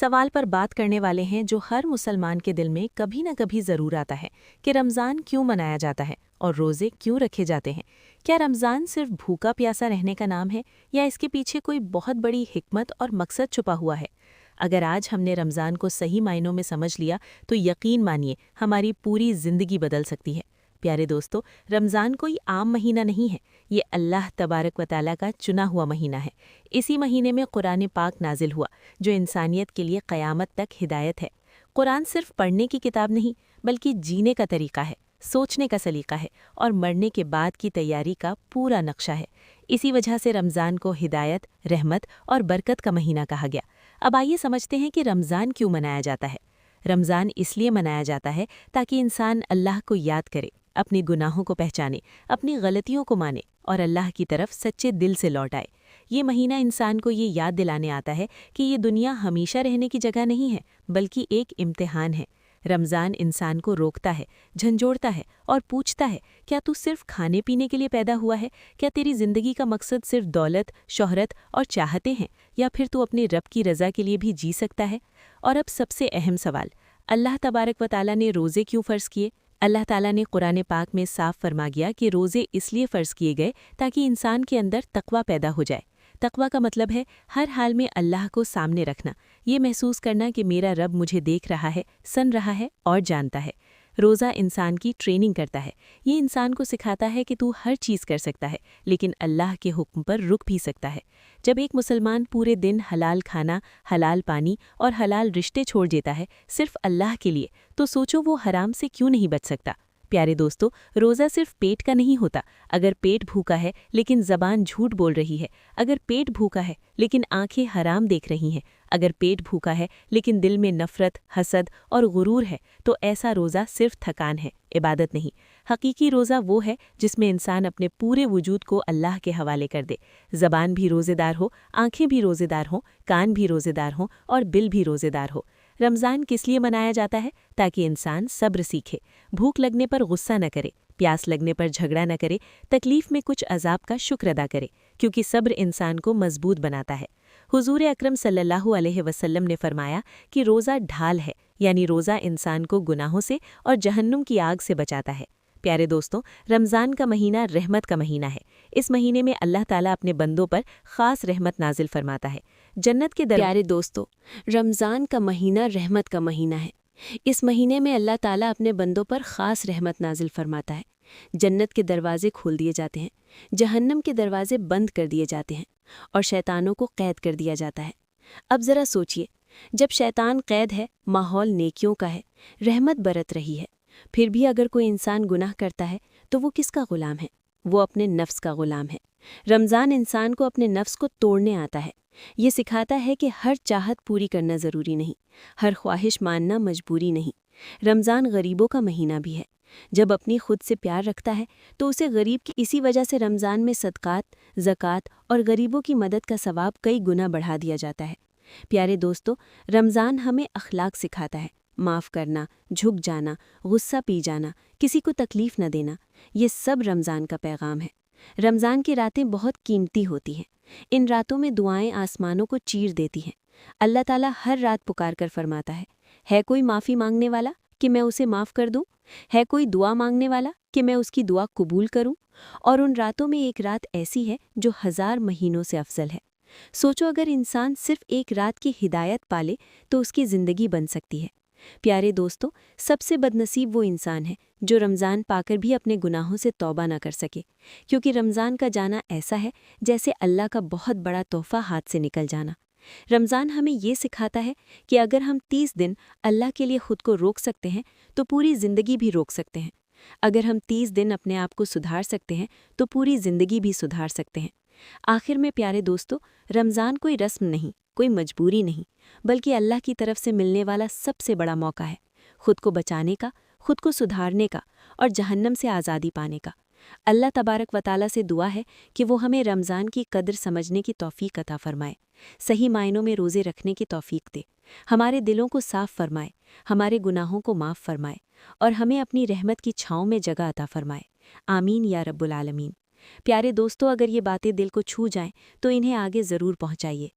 سوال پر بات کرنے والے ہیں جو ہر مسلمان کے دل میں کبھی نہ کبھی ضرور آتا ہے کہ رمضان کیوں منایا جاتا ہے اور روزے کیوں رکھے جاتے ہیں۔ کیا رمضان صرف بھوکا پیاسا رہنے کا نام ہے یا اس کے پیچھے کوئی بہت بڑی حکمت اور مقصد چھپا ہوا ہے؟ اگر آج ہم نے رمضان کو صحیح معنوں میں سمجھ لیا تو یقین مانیے ہماری پوری زندگی بدل سکتی ہے۔ پیارے دوستو، رمضان کوئی عام مہینہ نہیں ہے، یہ اللہ تبارک و تعالیٰ کا چنا ہوا مہینہ ہے۔ اسی مہینے میں قرآن پاک نازل ہوا جو انسانیت کے لیے قیامت تک ہدایت ہے۔ قرآن صرف پڑھنے کی کتاب نہیں بلکہ جینے کا طریقہ ہے، سوچنے کا سلیقہ ہے اور مرنے کے بعد کی تیاری کا پورا نقشہ ہے۔ اسی وجہ سے رمضان کو ہدایت، رحمت اور برکت کا مہینہ کہا گیا۔ اب آئیے سمجھتے ہیں کہ رمضان کیوں منایا جاتا ہے۔ رمضان اس لیے منایا جاتا ہے تاکہ انسان اللہ کو یاد کرے، اپنی گناہوں کو پہچانے، اپنی غلطیوں کو مانے اور اللہ کی طرف سچے دل سے لوٹ آئے۔ یہ مہینہ انسان کو یہ یاد دلانے آتا ہے کہ یہ دنیا ہمیشہ رہنے کی جگہ نہیں ہے بلکہ ایک امتحان ہے۔ رمضان انسان کو روکتا ہے، جھنجھوڑتا ہے اور پوچھتا ہے، کیا تو صرف کھانے پینے کے لیے پیدا ہوا ہے؟ کیا تیری زندگی کا مقصد صرف دولت، شہرت اور چاہتے ہیں یا پھر تو اپنے رب کی رضا کے لیے بھی جی سکتا ہے؟ اور اب سب سے اہم سوال، اللہ تبارک و تعالیٰ نے روزے کیوں فرض کیے؟ اللہ تعالیٰ نے قرآن پاک میں صاف فرما گیا کہ روزے اس لیے فرض کیے گئے تاکہ انسان کے اندر تقوی پیدا ہو جائے۔ تقوی کا مطلب ہے ہر حال میں اللہ کو سامنے رکھنا، یہ محسوس کرنا کہ میرا رب مجھے دیکھ رہا ہے، سن رہا ہے اور جانتا ہے۔ روزہ انسان کی ٹریننگ کرتا ہے، یہ انسان کو سکھاتا ہے کہ تو ہر چیز کر سکتا ہے لیکن اللہ کے حکم پر رک بھی سکتا ہے۔ جب ایک مسلمان پورے دن حلال کھانا، حلال پانی اور حلال رشتے چھوڑ دیتا ہے صرف اللہ کے لیے، تو سوچو وہ حرام سے کیوں نہیں بچ سکتا۔ پیارے دوستو، روزہ صرف پیٹ کا نہیں ہوتا۔ اگر پیٹ بھوکا ہے لیکن زبان جھوٹ بول رہی ہے، اگر پیٹ بھوکا ہے لیکن آنکھیں حرام دیکھ رہی ہیں، اگر پیٹ بھوکا ہے لیکن دل میں نفرت، حسد اور غرور ہے، تو ایسا روزہ صرف تھکان ہے، عبادت نہیں۔ حقیقی روزہ وہ ہے جس میں انسان اپنے پورے وجود کو اللہ کے حوالے کر دے۔ زبان بھی روزے دار ہو، آنکھیں بھی روزے دار ہوں، کان بھی روزے دار ہوں اور دل بھی روزے دار ہو۔ رمضان کس لیے منایا جاتا ہے؟ تاکہ انسان صبر سیکھے، بھوک لگنے پر غصہ نہ کرے، پیاس لگنے پر جھگڑا نہ کرے، تکلیف میں کچھ عذاب کا شکر ادا کرے، کیونکہ صبر انسان کو مضبوط بناتا ہے۔ حضور اکرم صلی اللہ علیہ وسلم نے فرمایا کہ روزہ ڈھال ہے، یعنی روزہ انسان کو گناہوں سے اور جہنم کی آگ سے بچاتا ہے۔ پیارے دوستوں، رمضان کا مہینہ رحمت کا مہینہ ہے۔ اس مہینے میں اللہ تعالیٰ اپنے بندوں پر خاص رحمت نازل فرماتا ہے۔ جنت کے پیارے دوستو، رمضان کا مہینہ رحمت کا مہینہ ہے۔ اس مہینے میں اللہ تعالیٰ اپنے بندوں پر خاص رحمت نازل فرماتا ہے۔ جنت کے دروازے کھول دیے جاتے ہیں، جہنم کے دروازے بند کر دیے جاتے ہیں اور شیطانوں کو قید کر دیا جاتا ہے۔ اب ذرا سوچئے، جب شیطان قید ہے، ماحول نیکیوں کا ہے، رحمت برت رہی ہے، پھر بھی اگر کوئی انسان گناہ کرتا ہے تو وہ کس کا غلام ہے؟ وہ اپنے نفس کا غلام ہے۔ رمضان انسان کو اپنے نفس کو توڑنے آتا ہے۔ یہ سکھاتا ہے کہ ہر چاہت پوری کرنا ضروری نہیں، ہر خواہش ماننا مجبوری نہیں۔ رمضان غریبوں کا مہینہ بھی ہے۔ جب اپنی خود سے پیار رکھتا ہے تو اسے غریب کی اسی وجہ سے رمضان میں صدقات، زکوٰۃ اور غریبوں کی مدد کا ثواب کئی گنا بڑھا دیا جاتا ہے۔ پیارے دوستو، رمضان ہمیں اخلاق سکھاتا ہے، معاف کرنا، جھک جانا، غصہ پی جانا، کسی کو تکلیف نہ دینا، یہ سب رمضان کا پیغام ہے۔ رمضان کی راتیں بہت قیمتی ہوتی ہیں۔ ان راتوں میں دعائیں آسمانوں کو چیر دیتی ہیں۔ اللہ تعالیٰ ہر رات پکار کر فرماتا ہے کوئی معافی مانگنے والا کہ میں اسے معاف کر دوں؟ ہے کوئی دعا مانگنے والا کہ میں اس کی دعا قبول کروں؟ اور ان راتوں میں ایک رات ایسی ہے جو 1000 مہینوں سے افضل ہے۔ سوچو، اگر انسان صرف ایک رات کی ہدایت پالے تو اس کی زندگی بن سکتی ہے۔ پیارے دوستو، سب سے بدنصیب وہ انسان ہے جو رمضان پا کر بھی اپنے گناہوں سے توبہ نہ کر سکے، کیونکہ رمضان کا جانا ایسا ہے جیسے اللہ کا بہت بڑا تحفہ ہاتھ سے نکل جانا۔ رمضان ہمیں یہ سکھاتا ہے کہ اگر ہم 30 دن اللہ کے لیے خود کو روک سکتے ہیں تو پوری زندگی بھی روک سکتے ہیں۔ اگر ہم 30 دن اپنے آپ کو سدھار سکتے ہیں تو پوری زندگی بھی سدھار سکتے ہیں۔ آخر میں پیارے دوستو، رمضان کوئی رسم نہیں، کوئی مجبوری نہیں، بلکہ اللہ کی طرف سے ملنے والا سب سے بڑا موقع ہے، خود کو بچانے کا، خود کو سدھارنے کا اور جہنم سے آزادی پانے کا۔ اللہ تبارک و تعالیٰ سے دعا ہے کہ وہ ہمیں رمضان کی قدر سمجھنے کی توفیق عطا فرمائے، صحیح معنوں میں روزے رکھنے کی توفیق دے، ہمارے دلوں کو صاف فرمائے، ہمارے گناہوں کو معاف فرمائے اور ہمیں اپنی رحمت کی چھاؤں میں جگہ عطا فرمائے۔ آمین یا رب العالمین۔ پیارے دوستو، اگر یہ باتیں دل کو چھو جائیں تو انہیں آگے ضرور پہنچائیے۔